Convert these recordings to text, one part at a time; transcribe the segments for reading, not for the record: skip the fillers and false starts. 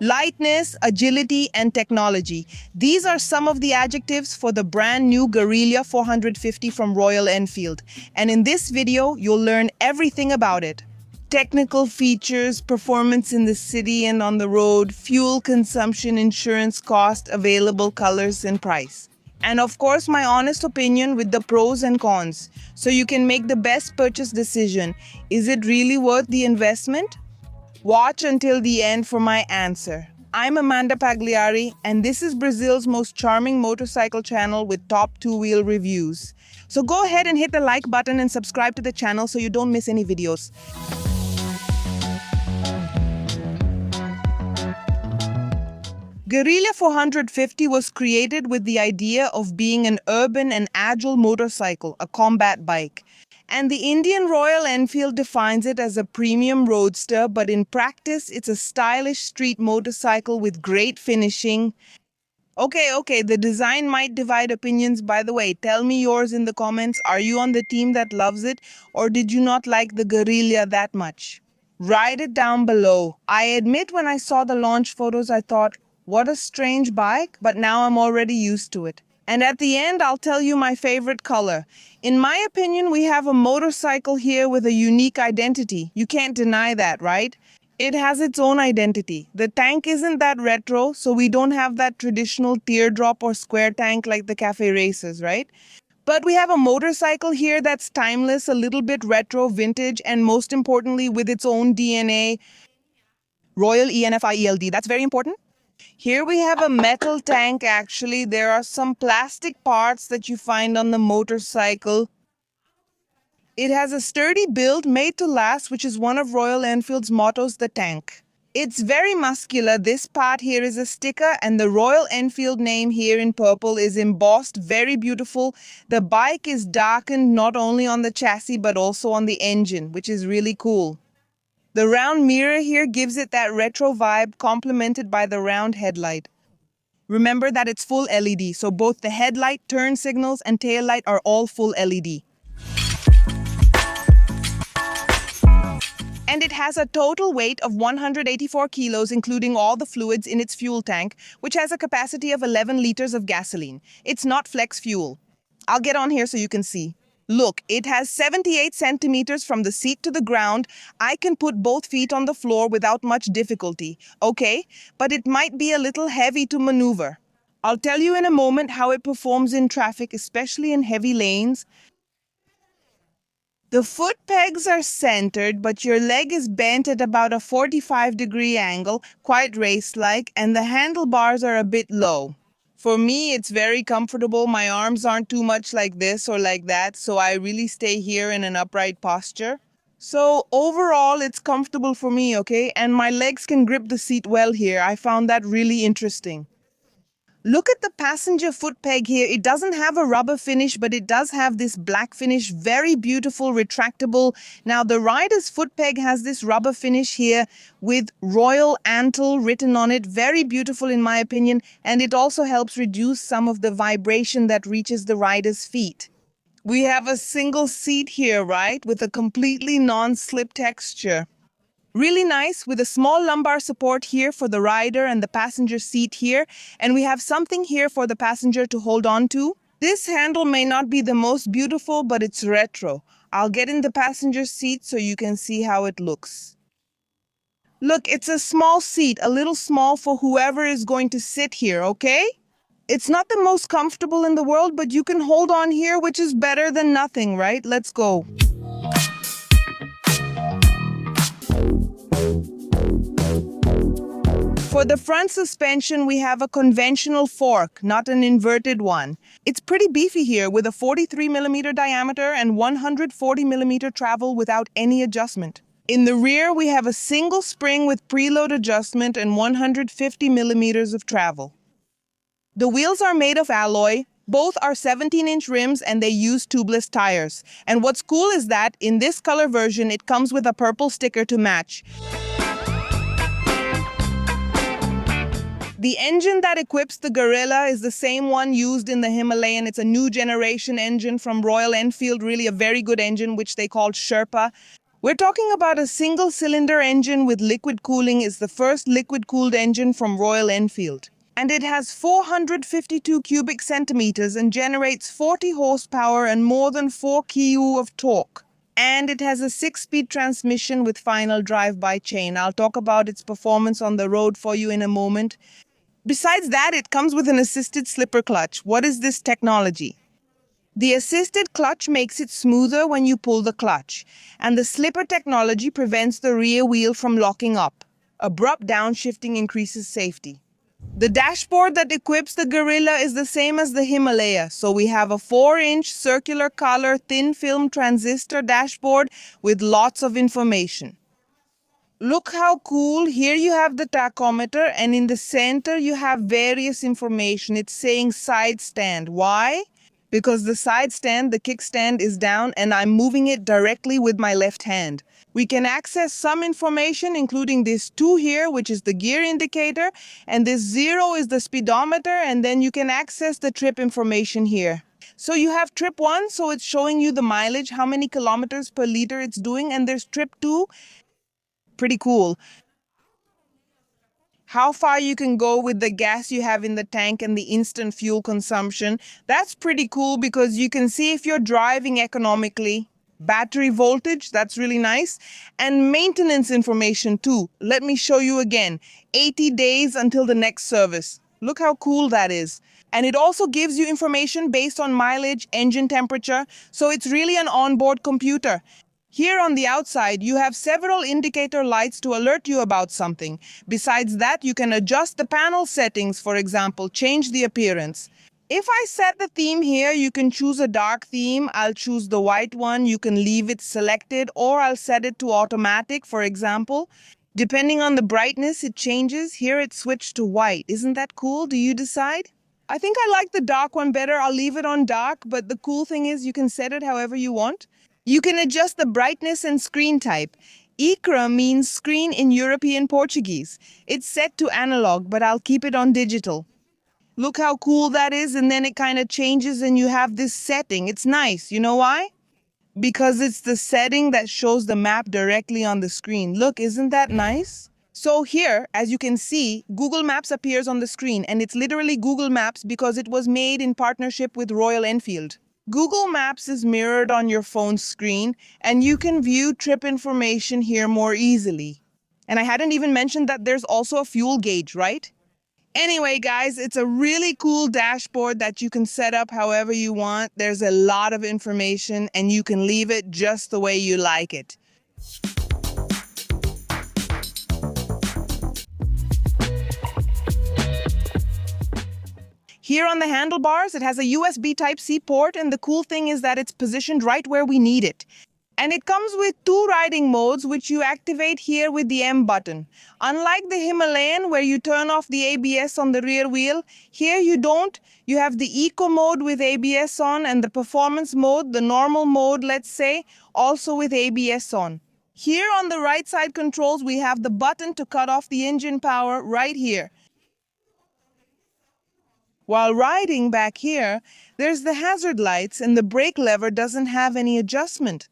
Lightness, agility, and technology. These are some of the adjectives for the brand new Guerrilla 450 from Royal Enfield. And in this video, you'll learn everything about it. Technical features, performance in the city and on the road, fuel consumption, insurance cost, available colors, and price. And of course, my honest opinion with the pros and cons, so you can make the best purchase decision. Is it really worth the investment? Watch until the end for my answer. I'm Amanda Pagliari, and this is Brazil's most charming motorcycle channel with top two-wheel reviews. So go ahead and hit the like button and subscribe to the channel so you don't miss any videos. Guerrilla 450 was created with the idea of being an urban and agile motorcycle, a combat bike. And the Indian Royal Enfield defines it as a premium roadster, but in practice, it's a stylish street motorcycle with great finishing. Okay, the design might divide opinions. By the way, tell me yours in the comments. Are you on the team that loves it, or did you not like the Guerrilla that much? Write it down below. I admit when I saw the launch photos, I thought, what a strange bike, but now I'm already used to it. And at the end, I'll tell you my favorite color. In my opinion, we have a motorcycle here with a unique identity. You can't deny that, right? It has its own identity. The tank isn't that retro, so we don't have that traditional teardrop or square tank like the cafe races, right? But we have a motorcycle here that's timeless, a little bit retro, vintage, and most importantly, with its own DNA, Royal ENFIELD. That's very important. Here we have a metal tank actually. There are some plastic parts that you find on the motorcycle. It has a sturdy build made to last, which is one of Royal Enfield's mottos, the tank. It's very muscular. This part here is a sticker and the Royal Enfield name here in purple is embossed, very beautiful. The bike is darkened not only on the chassis but also on the engine, which is really cool. The round mirror here gives it that retro vibe, complemented by the round headlight. Remember that it's full LED, so both the headlight, turn signals, and tail light are all full LED. And it has a total weight of 184 kilos, including all the fluids in its fuel tank, which has a capacity of 11 liters of gasoline. It's not flex fuel. I'll get on here so you can see. Look, it has 78 centimeters from the seat to the ground. I can put both feet on the floor without much difficulty, okay? But it might be a little heavy to maneuver. I'll tell you in a moment how it performs in traffic, especially in heavy lanes. The foot pegs are centered, but your leg is bent at about a 45-degree angle, quite race-like, and the handlebars are a bit low. For me, it's very comfortable. My arms aren't too much like this or like that, so I really stay here in an upright posture. So overall, it's comfortable for me, okay? And my legs can grip the seat well here. I found that really interesting. Look at the passenger foot peg here. It doesn't have a rubber finish, but it does have this black finish, very beautiful, retractable. Now, the rider's foot peg has this rubber finish here with Royal Antle written on it. Very beautiful in my opinion, and it also helps reduce some of the vibration that reaches the rider's feet. We have a single seat here, right, with a completely non-slip texture. Really nice, with a small lumbar support here for the rider and the passenger seat here. And we have something here for the passenger to hold on to. This handle may not be the most beautiful, but it's retro. I'll get in the passenger seat so you can see how it looks. Look, it's a small seat, a little small for whoever is going to sit here, okay? It's not the most comfortable in the world, but you can hold on here, which is better than nothing, right? Let's go. For the front suspension, we have a conventional fork, not an inverted one. It's pretty beefy here with a 43mm diameter and 140mm travel without any adjustment. In the rear, we have a single spring with preload adjustment and 150mm of travel. The wheels are made of alloy. Both are 17-inch rims and they use tubeless tires. And what's cool is that in this color version, it comes with a purple sticker to match. The engine that equips the Guerrilla is the same one used in the Himalayan. It's a new generation engine from Royal Enfield, really a very good engine, which they called Sherpa. We're talking about a single-cylinder engine with liquid cooling. It's the first liquid-cooled engine from Royal Enfield. And it has 452 cubic centimeters and generates 40 horsepower and more than 4 kU of torque. And it has a 6-speed transmission with final drive-by chain. I'll talk about its performance on the road for you in a moment. Besides that, it comes with an assisted slipper clutch. What is this technology? The assisted clutch makes it smoother when you pull the clutch, and the slipper technology prevents the rear wheel from locking up. Abrupt downshifting increases safety. The dashboard that equips the Guerrilla is the same as the Himalaya, so we have a 4-inch circular color thin film transistor dashboard with lots of information. Look how cool. Here you have the tachometer, and in the center you have various information. It's saying side stand. Why? Because the side stand, the kickstand, is down and I'm moving it directly with my left hand. We can access some information, including this 2 here, which is the gear indicator, and this 0 is the speedometer, and then you can access the trip information here. So you have trip 1, so it's showing you the mileage, how many kilometers per liter it's doing, and there's trip 2, pretty cool, how far you can go with the gas you have in the tank and the instant fuel consumption. That's pretty cool because you can see if you're driving economically. Battery voltage, that's really nice. And maintenance information too. Let me show you again. 80 days until the next service. Look how cool that is. And it also gives you information based on mileage, engine temperature, so it's really an onboard computer. Here on the outside, you have several indicator lights to alert you about something. Besides that, you can adjust the panel settings, for example, change the appearance. If I set the theme here, you can choose a dark theme. I'll choose the white one. You can leave it selected, or I'll set it to automatic, for example. Depending on the brightness, it changes. Here it's switched to white. Isn't that cool? Do you decide? I think I like the dark one better. I'll leave it on dark, but the cool thing is you can set it however you want. You can adjust the brightness and screen type. ICRA means screen in European Portuguese. It's set to analog, but I'll keep it on digital. Look how cool that is, and then it kind of changes and you have this setting. It's nice. You know why? Because it's the setting that shows the map directly on the screen. Look, isn't that nice? So here, as you can see, Google Maps appears on the screen, and it's literally Google Maps because it was made in partnership with Royal Enfield. Google Maps is mirrored on your phone screen, and you can view trip information here more easily. And I hadn't even mentioned that there's also a fuel gauge, right? Anyway, guys, it's a really cool dashboard that you can set up however you want. There's a lot of information, and you can leave it just the way you like it. Here on the handlebars, it has a USB Type-C port, and the cool thing is that it's positioned right where we need it. And it comes with 2 riding modes, which you activate here with the M button. Unlike the Himalayan, where you turn off the ABS on the rear wheel, here you don't. You have the Eco mode with ABS on, and the Performance mode, the normal mode, let's say, also with ABS on. Here on the right side controls, we have the button to cut off the engine power right here. While riding back here, there's the hazard lights, and the brake lever doesn't have any adjustment.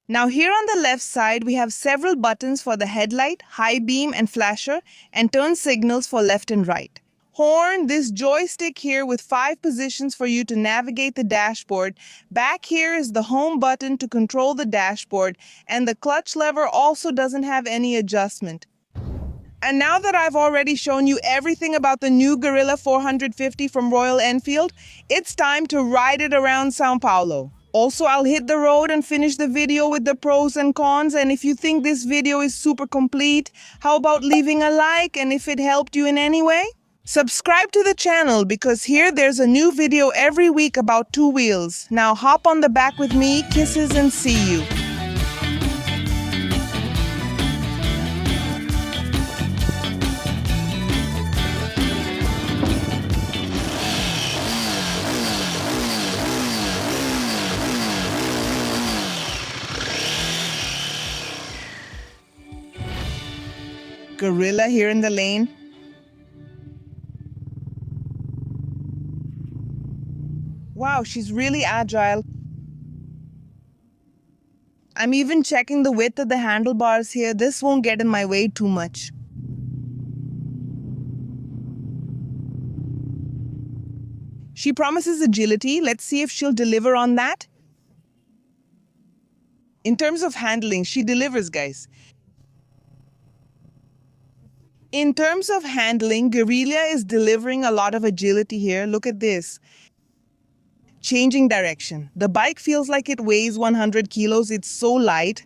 Now here on the left side, we have several buttons for the headlight, high beam and flasher, and turn signals for left and right. Horn, this joystick here with 5 positions for you to navigate the dashboard. Back here is the home button to control the dashboard, and the clutch lever also doesn't have any adjustment. And now that I've already shown you everything about the new Guerrilla 450 from Royal Enfield, it's time to ride it around Sao Paulo. Also, I'll hit the road and finish the video with the pros and cons. And if you think this video is super complete, how about leaving a like? And if it helped you in any way, subscribe to the channel because here there's a new video every week about 2 wheels. Now hop on the back with me, kisses, and see you. Guerrilla here in the lane. Wow, she's really agile. I'm even checking the width of the handlebars here. This won't get in my way too much. She promises agility. Let's see if she'll deliver on that. In terms of handling, she delivers, guys. In terms of handling, Guerrilla is delivering a lot of agility here. Look at this. Changing direction. The bike feels like it weighs 100 kilos. It's so light.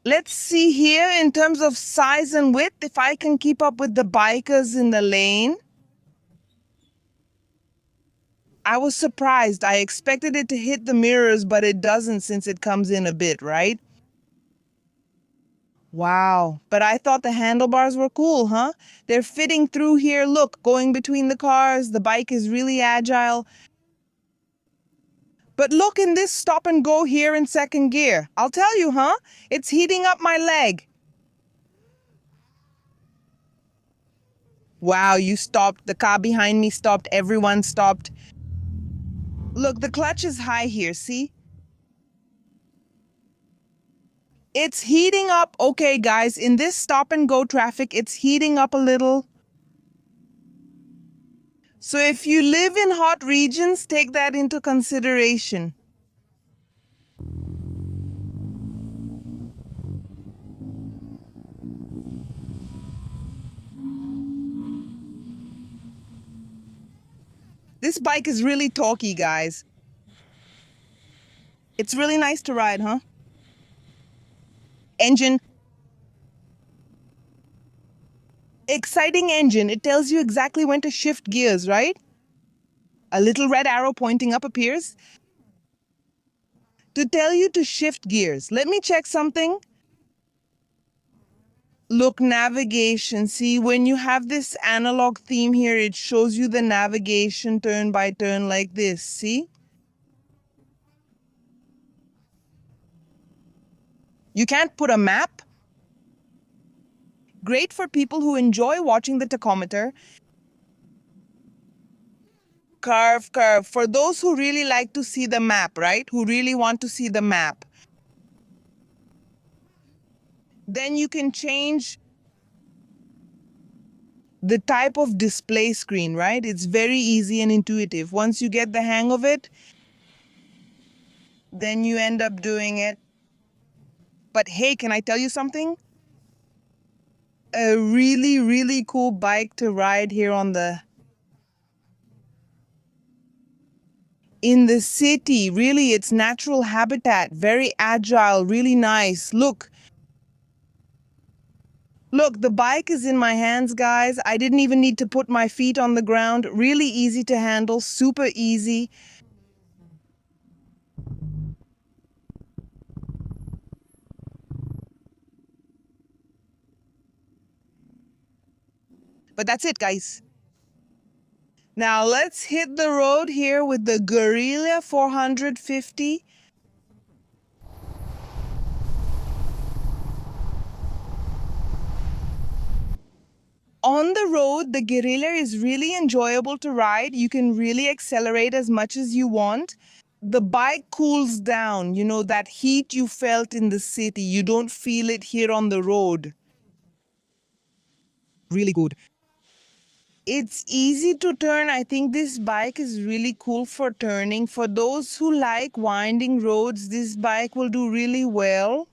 Let's see here in terms of size and width, if I can keep up with the bikers in the lane. I was surprised. I expected it to hit the mirrors, but it doesn't since it comes in a bit, right? Wow. But I thought the handlebars were cool, huh? They're fitting through here. Look, going between the cars. The bike is really agile. But look in this stop and go here in second gear. I'll tell you, huh? It's heating up my leg. Wow, you stopped. The car behind me stopped. Everyone stopped. Look, the clutch is high here, see? It's heating up. Okay, guys, in this stop and go traffic, it's heating up a little. So if you live in hot regions, take that into consideration. This bike is really talky, guys. It's really nice to ride, huh? Engine. Exciting engine. It tells you exactly when to shift gears, right? A little red arrow pointing up appears to tell you to shift gears. Let me check something. Look, navigation. See, when you have this analog theme here, it shows you the navigation turn by turn like this. See? You can't put a map. Great for people who enjoy watching the tachometer. Curve, curve. For those who really like to see the map, right? Who really want to see the map. Then you can change the type of display screen, right? It's very easy and intuitive. Once you get the hang of it, then you end up doing it. But hey, can I tell you something? A really, really cool bike to ride here in the city. Really, it's natural habitat, very agile, really nice. Look, the bike is in my hands, guys. I didn't even need to put my feet on the ground. Really easy to handle, super easy. But that's it, guys. Now let's hit the road here with the Guerrilla 450. On the road, the Guerrilla is really enjoyable to ride. You can really accelerate as much as you want. The bike cools down, you know, that heat you felt in the city. You don't feel it here on the road. Really good. It's easy to turn. I think this bike is really cool for turning. For those who like winding roads, this bike will do really well.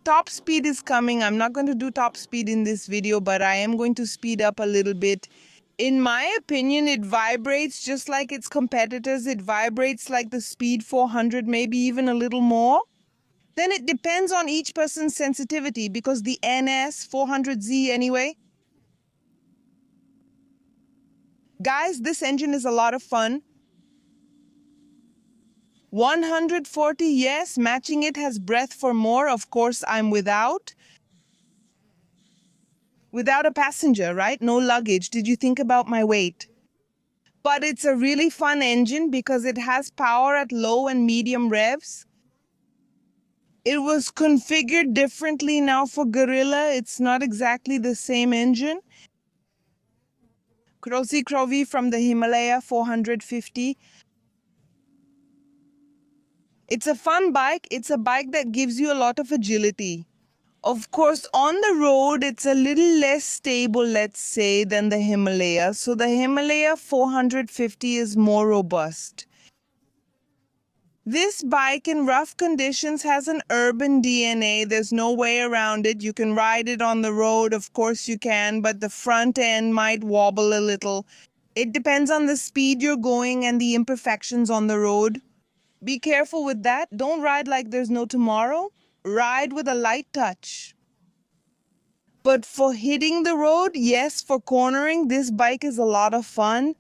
Top speed is coming. I'm not going to do top speed in this video, but I am going to speed up a little bit. In my opinion, it vibrates just like its competitors. It vibrates like the Speed 400, maybe even a little more. Then it depends on each person's sensitivity because the NS 400Z anyway. Guys, this engine is a lot of fun. 140, yes, matching it has breath for more. Of course, I'm without a passenger, right? No luggage. Did you think about my weight? But it's a really fun engine because it has power at low and medium revs. It was configured differently now for Guerrilla. It's not exactly the same engine. Krovi from the Himalaya 450. It's a fun bike. It's a bike that gives you a lot of agility. Of course, on the road, it's a little less stable, let's say, than the Himalaya. So the Himalaya 450 is more robust. This bike in rough conditions has an urban DNA. There's no way around it. You can ride it on the road, of course you can, but the front end might wobble a little. It depends on the speed you're going and the imperfections on the road. Be careful with that. Don't ride like there's no tomorrow. Ride with a light touch. But for hitting the road, yes, for cornering, this bike is a lot of fun.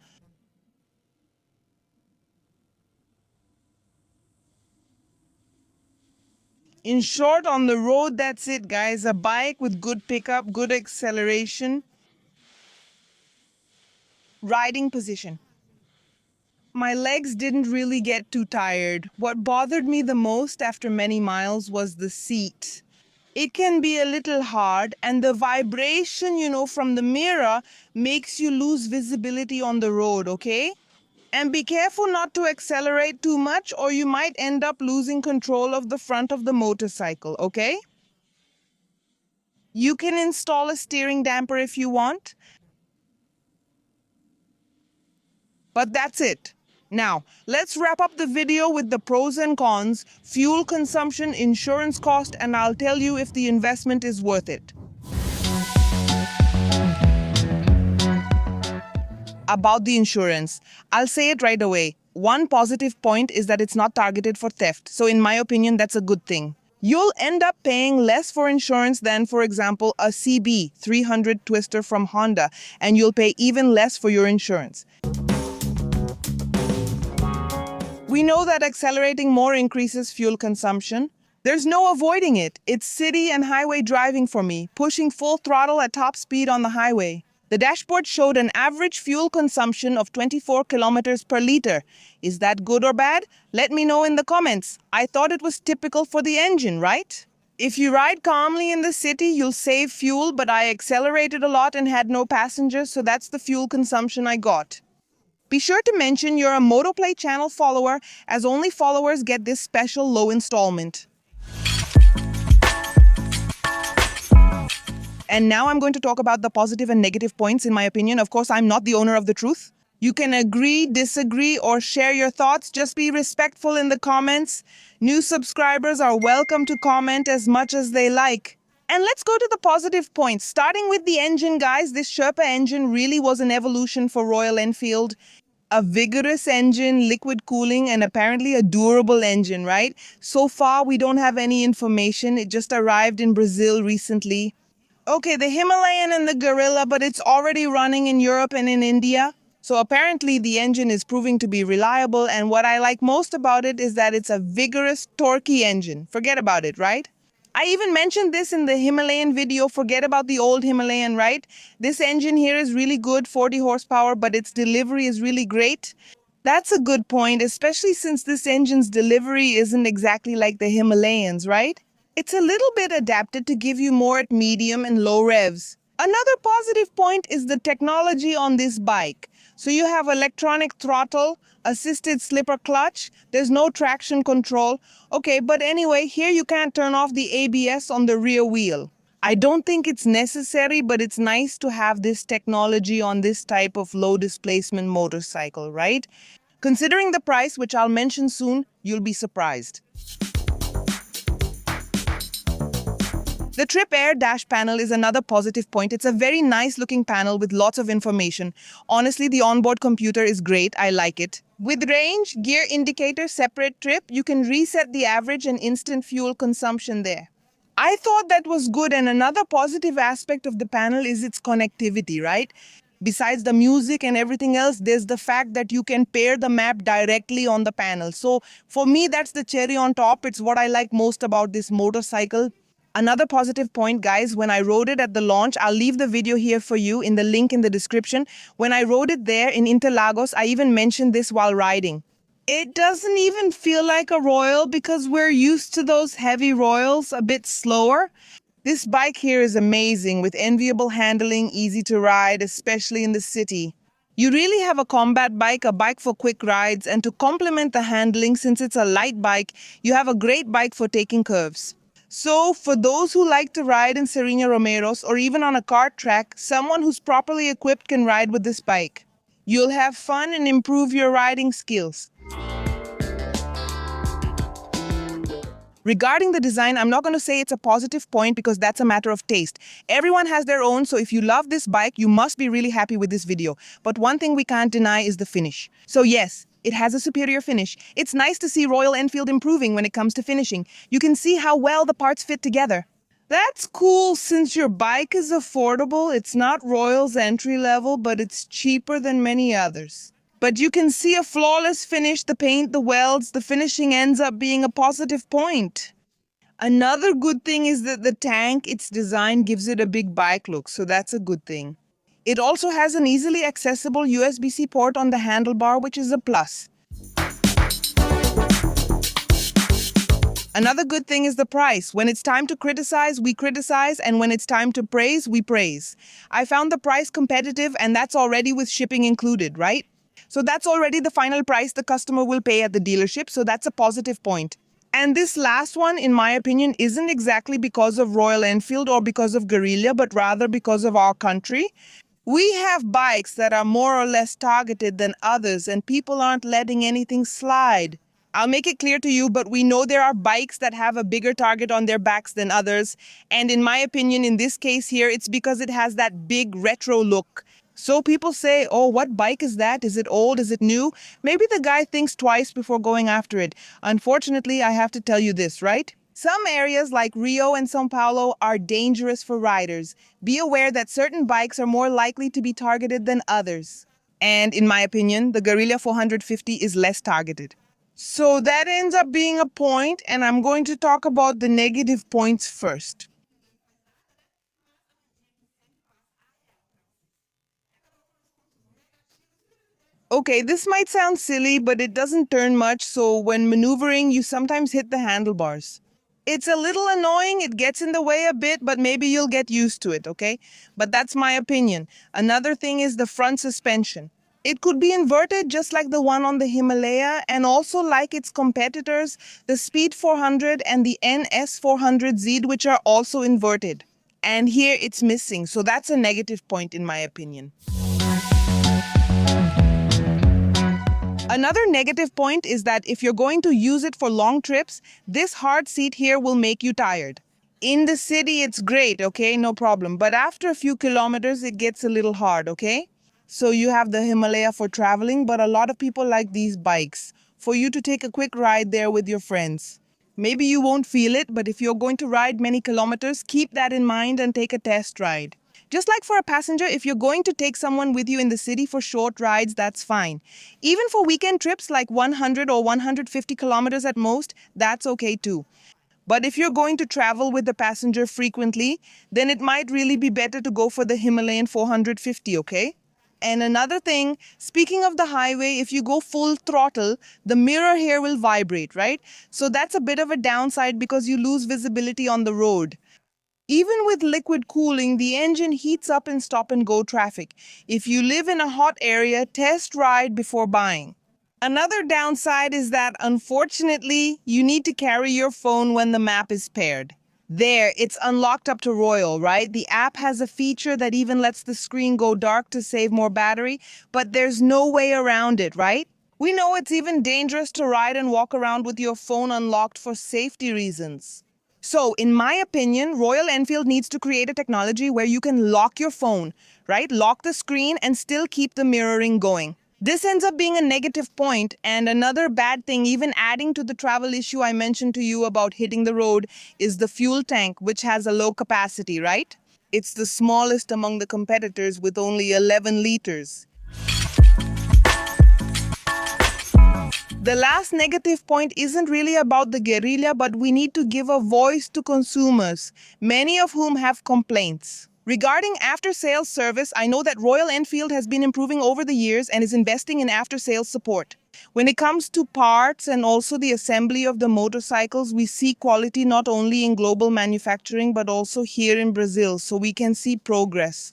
In short, on the road, that's it, guys. A bike with good pickup, good acceleration, riding position. My legs didn't really get too tired. What bothered me the most after many miles was the seat. It can be a little hard, and the vibration, from the mirror makes you lose visibility on the road, okay? And be careful not to accelerate too much, or you might end up losing control of the front of the motorcycle, okay? You can install a steering damper if you want, but that's it. Now, let's wrap up the video with the pros and cons, fuel consumption, insurance cost, and I'll tell you if the investment is worth it. About the insurance, I'll say it right away. One positive point is that it's not targeted for theft. So in my opinion, that's a good thing. You'll end up paying less for insurance than, for example, a CB 300 Twister from Honda, and you'll pay even less for your insurance. We know that accelerating more increases fuel consumption. There's no avoiding it. It's city and highway driving for me, pushing full throttle at top speed on the highway. The dashboard showed an average fuel consumption of 24 kilometers per liter. Is that good or bad? Let me know in the comments. I thought it was typical for the engine, right? If you ride calmly in the city, you'll save fuel, but I accelerated a lot and had no passengers, so that's the fuel consumption I got. Be sure to mention you're a Motoplay channel follower, as only followers get this special low installment. And now I'm going to talk about the positive and negative points in my opinion. Of course, I'm not the owner of the truth. You can agree, disagree, or share your thoughts. Just be respectful in the comments. New subscribers are welcome to comment as much as they like. And let's go to the positive points. Starting with the engine, guys, this Sherpa engine really was an evolution for Royal Enfield. A vigorous engine, liquid cooling, and apparently a durable engine, right? So far, we don't have any information. It just arrived in Brazil recently. Okay, the Himalayan and the Guerrilla, but it's already running in Europe and in India. So apparently the engine is proving to be reliable, and what I like most about it is that it's a vigorous, torquey engine. Forget about it, right? I even mentioned this in the Himalayan video. Forget about the old Himalayan, right? This engine here is really good, 40 horsepower, but its delivery is really great. That's a good point, especially since this engine's delivery isn't exactly like the Himalayans, right? It's a little bit adapted to give you more at medium and low revs. Another positive point is the technology on this bike. So you have electronic throttle, assisted slipper clutch, there's no traction control. Okay, but anyway, here you can't turn off the ABS on the rear wheel. I don't think it's necessary, but it's nice to have this technology on this type of low displacement motorcycle, right? Considering the price, which I'll mention soon, you'll be surprised. The Trip Air dash panel is another positive point. It's a very nice looking panel with lots of information. Honestly, the onboard computer is great. I like it. With range, gear indicator, separate trip, you can reset the average and instant fuel consumption there. I thought that was good, and another positive aspect of the panel is its connectivity, right? Besides the music and everything else, there's the fact that you can pair the map directly on the panel. So for me, that's the cherry on top. It's what I like most about this motorcycle. Another positive point, guys, when I rode it at the launch, I'll leave the video here for you in the link in the description. When I rode it there in Interlagos, I even mentioned this while riding. It doesn't even feel like a Royal because we're used to those heavy Royals, a bit slower. This bike here is amazing with enviable handling, easy to ride, especially in the city. You really have a combat bike, a bike for quick rides, and to complement the handling, since it's a light bike, you have a great bike for taking curves. So, for those who like to ride in Serena Romero's or even on a kart track, someone who's properly equipped can ride with this bike. You'll have fun and improve your riding skills. Regarding the design, I'm not going to say it's a positive point because that's a matter of taste. Everyone has their own, so if you love this bike, you must be really happy with this video. But one thing we can't deny is the finish. So yes, it has a superior finish. It's nice to see Royal Enfield improving when it comes to finishing. You can see how well the parts fit together. That's cool since your bike is affordable. It's not Royal's entry level, but it's cheaper than many others. But you can see a flawless finish, the paint, the welds, the finishing ends up being a positive point. Another good thing is that the tank, its design gives it a big bike look, so that's a good thing. It also has an easily accessible USB-C port on the handlebar, which is a plus. Another good thing is the price. When it's time to criticize, we criticize, and when it's time to praise, we praise. I found the price competitive, and that's already with shipping included, right? So that's already the final price the customer will pay at the dealership, so that's a positive point. And this last one, in my opinion, isn't exactly because of Royal Enfield or because of Guerrilla, but rather because of our country. We have bikes that are more or less targeted than others, and people aren't letting anything slide. I'll make it clear to you, but we know there are bikes that have a bigger target on their backs than others. And in my opinion, in this case here, it's because it has that big retro look. So people say, oh, what bike is that? Is it old? Is it new? Maybe the guy thinks twice before going after it. Unfortunately, I have to tell you this, right? Some areas like Rio and São Paulo are dangerous for riders. Be aware that certain bikes are more likely to be targeted than others. And in my opinion, the Guerrilla 450 is less targeted. So that ends up being a point, and I'm going to talk about the negative points first. Okay, this might sound silly, but it doesn't turn much, so when maneuvering, you sometimes hit the handlebars. It's a little annoying, it gets in the way a bit, but maybe you'll get used to it, okay? But that's my opinion. Another thing is the front suspension. It could be inverted just like the one on the Himalaya, and also like its competitors, the Speed 400 and the NS 400Z, which are also inverted. And here it's missing, so that's a negative point in my opinion. Another negative point is that if you're going to use it for long trips, this hard seat here will make you tired. In the city, it's great, okay, no problem. But after a few kilometers, it gets a little hard, okay? So you have the Himalaya for traveling, but a lot of people like these bikes for you to take a quick ride there with your friends. Maybe you won't feel it, but if you're going to ride many kilometers, keep that in mind and take a test ride. Just like for a passenger, if you're going to take someone with you in the city for short rides, that's fine. Even for weekend trips like 100 or 150 kilometers at most, that's okay too. But if you're going to travel with the passenger frequently, then it might really be better to go for the Himalayan 450, okay? And another thing, speaking of the highway, if you go full throttle, the mirror here will vibrate, right? So that's a bit of a downside because you lose visibility on the road. Even with liquid cooling, the engine heats up in stop-and-go traffic. If you live in a hot area, test ride before buying. Another downside is that, unfortunately, you need to carry your phone when the map is paired. There, it's unlocked up to Royal, right? The app has a feature that even lets the screen go dark to save more battery, but there's no way around it, right? We know it's even dangerous to ride and walk around with your phone unlocked for safety reasons. So, in my opinion, Royal Enfield needs to create a technology where you can lock your phone, right? Lock the screen and still keep the mirroring going. This ends up being a negative point, and another bad thing, even adding to the travel issue I mentioned to you about hitting the road, is the fuel tank, which has a low capacity, right? It's the smallest among the competitors with only 11 liters. The last negative point isn't really about the guerrilla, but we need to give a voice to consumers, many of whom have complaints. Regarding after-sales service, I know that Royal Enfield has been improving over the years and is investing in after-sales support. When it comes to parts and also the assembly of the motorcycles, we see quality not only in global manufacturing but also here in Brazil, so we can see progress.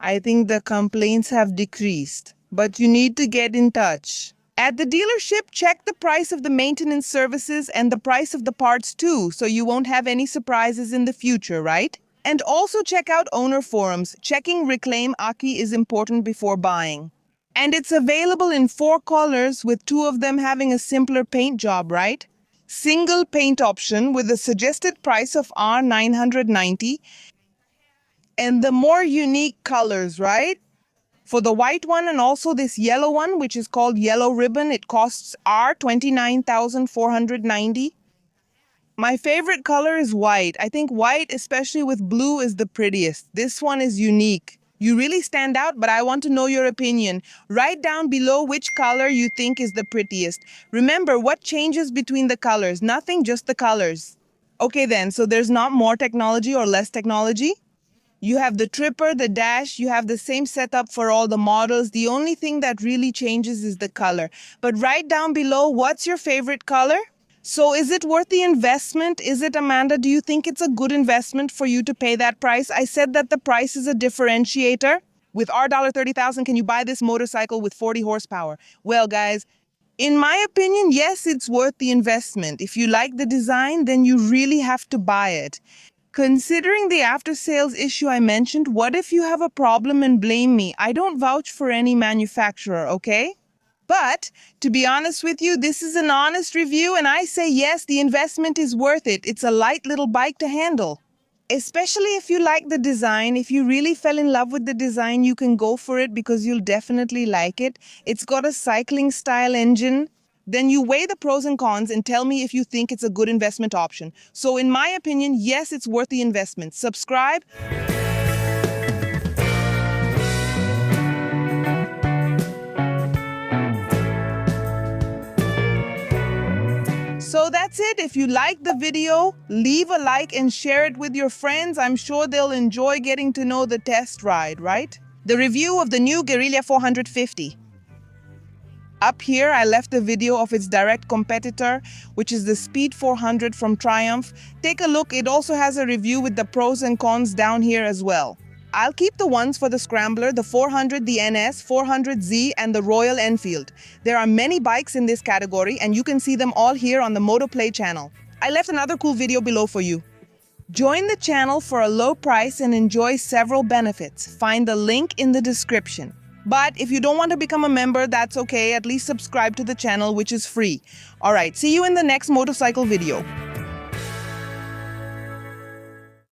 I think the complaints have decreased. but you need to get in touch. At the dealership, check the price of the maintenance services and the price of the parts too, so you won't have any surprises in the future, right? And also check out owner forums. Checking Reclaim Aki is important before buying. And it's available in 4 colors, with 2 of them having a simpler paint job, right? Single paint option with a suggested price of R990 and the more unique colors, right? For the white one and also this yellow one, which is called Yellow Ribbon, it costs R29,490. My favorite color is white. I think white, especially with blue, is the prettiest. This one is unique. You really stand out, but I want to know your opinion. Write down below which color you think is the prettiest. Remember, what changes between the colors? Nothing, just the colors. Okay then, so there's not more technology or less technology? You have the tripper, the dash, you have the same setup for all the models. The only thing that really changes is the color. But write down below, what's your favorite color? So is it worth the investment? Is it, Amanda? Do you think it's a good investment for you to pay that price? I said that the price is a differentiator. With $30,000, can you buy this motorcycle with 40 horsepower? Well, guys, in my opinion, yes, it's worth the investment. If you like the design, then you really have to buy it. Considering the after-sales issue I mentioned, what if you have a problem and blame me? I don't vouch for any manufacturer, okay? But, to be honest with you, this is an honest review, and I say yes, the investment is worth it. It's a light little bike to handle. Especially if you like the design. If you really fell in love with the design, you can go for it because you'll definitely like it. It's got a cycling-style engine. Then you weigh the pros and cons and tell me if you think it's a good investment option. So in my opinion, yes, it's worth the investment. Subscribe. So that's it. If you like the video, leave a like and share it with your friends. I'm sure they'll enjoy getting to know the test ride, right? The review of the new Guerrilla 450. Up here, I left a video of its direct competitor, which is the Speed 400 from Triumph. Take a look. It also has a review with the pros and cons down here as well. I'll keep the ones for the Scrambler, the 400, the NS, 400Z, and the Royal Enfield. There are many bikes in this category, and you can see them all here on the Motoplay channel. I left another cool video below for you. Join the channel for a low price and enjoy several benefits. Find the link in the description. But if you don't want to become a member, that's okay. At least subscribe to the channel, which is free. Alright, see you in the next motorcycle video.